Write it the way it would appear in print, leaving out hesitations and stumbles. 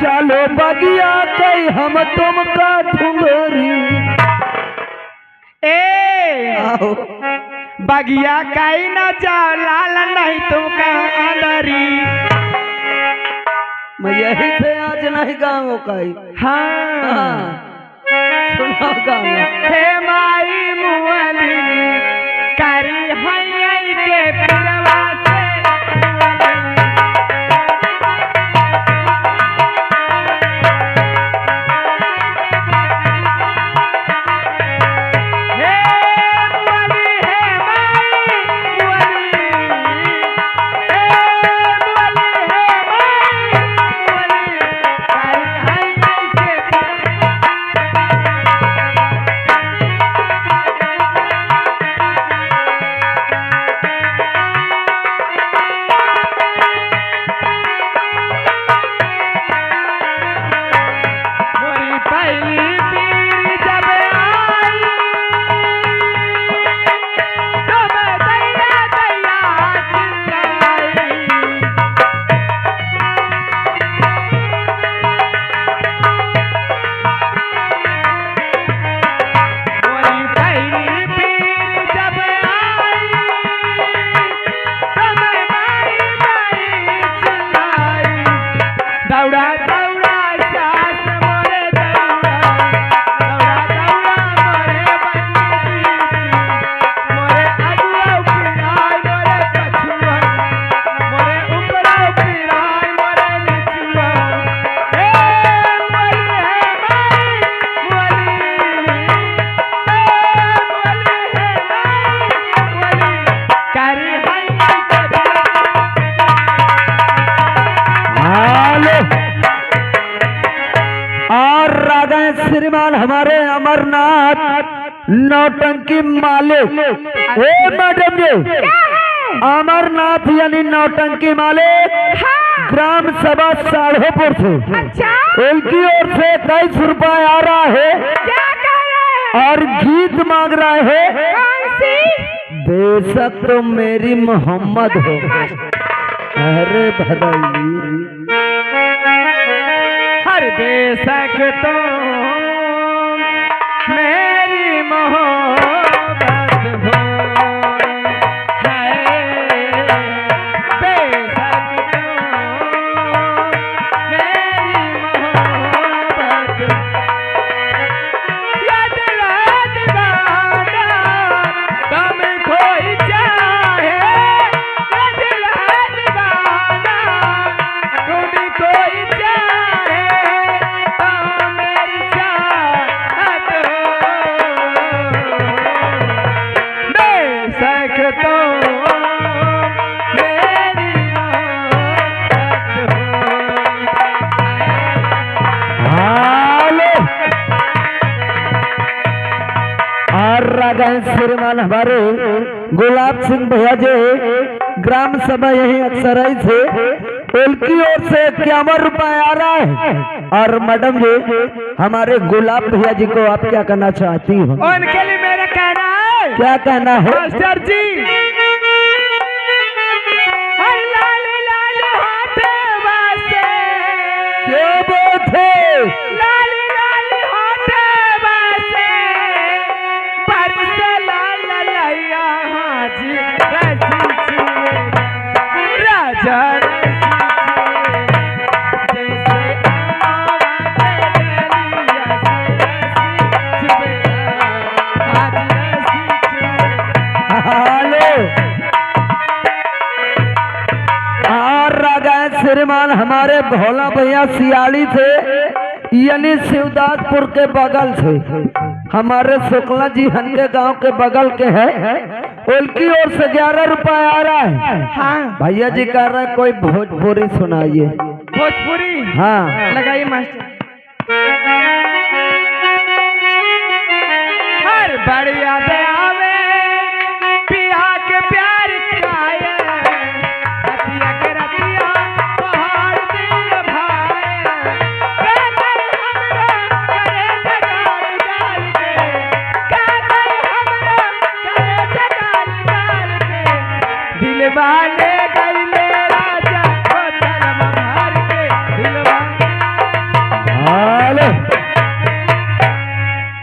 चलो बगिया कई हम तुमका ठुमरी। आओ बगिया कई न जाओ लाल नहीं तुमका अंदरी। मैं यही से आज नहीं गाँव कई। हाँ सुना गाना। हे माई मुअली करी हई के पिरवा से श्रीमान हमारे अमरनाथ नौटंकी मालिक। ए मैडम जी, अमरनाथ यानी नौटंकी मालिक ग्राम सभा साढ़ोपुर से उनकी ओर से 23 रुपए आ रहा है और गीत मांग रहा है। बेशक तो मेरी मोहम्मद हो। अरे भदाई हर बेशक तो मेरी मोहब्बत हो। बेशक तो मेरी मोहब्बत या दिला दीवाना तुम कोई चाहे। या दिला दीवाना तुम कोई चाहे तो मेरी चाहत बेशक तो मेरी मोहब्बत और राजा श्रीमान हमारे गुलाब सिंह भैया जी ग्राम सभा यही अक्सर से उनकी ओर से 51 रुपए आ रहा है। और मैडम जी हमारे गुलाब भैया जी को आप क्या कहना चाहती हो? उनके लिए मेरा कहना है। क्या कहना है मास्टर जी? लाल लाल होठवा से क्या बात है? लाल लाल होठवा से परसे लाल लैया हाजी रसी छुए राजा श्रीमान हमारे भोला भैया सियाली थे यानी शिवदासपुर के बगल से हमारे शुक्ला जी हनके गांव के बगल के हैं। उनकी ओर से 11 रुपए आ रहा है। हाँ भैया जी कह रहे हैं कोई भोजपुरी सुनाइए। भोजपुरी हाँ लगाइए मास्टर। हर बढ़िया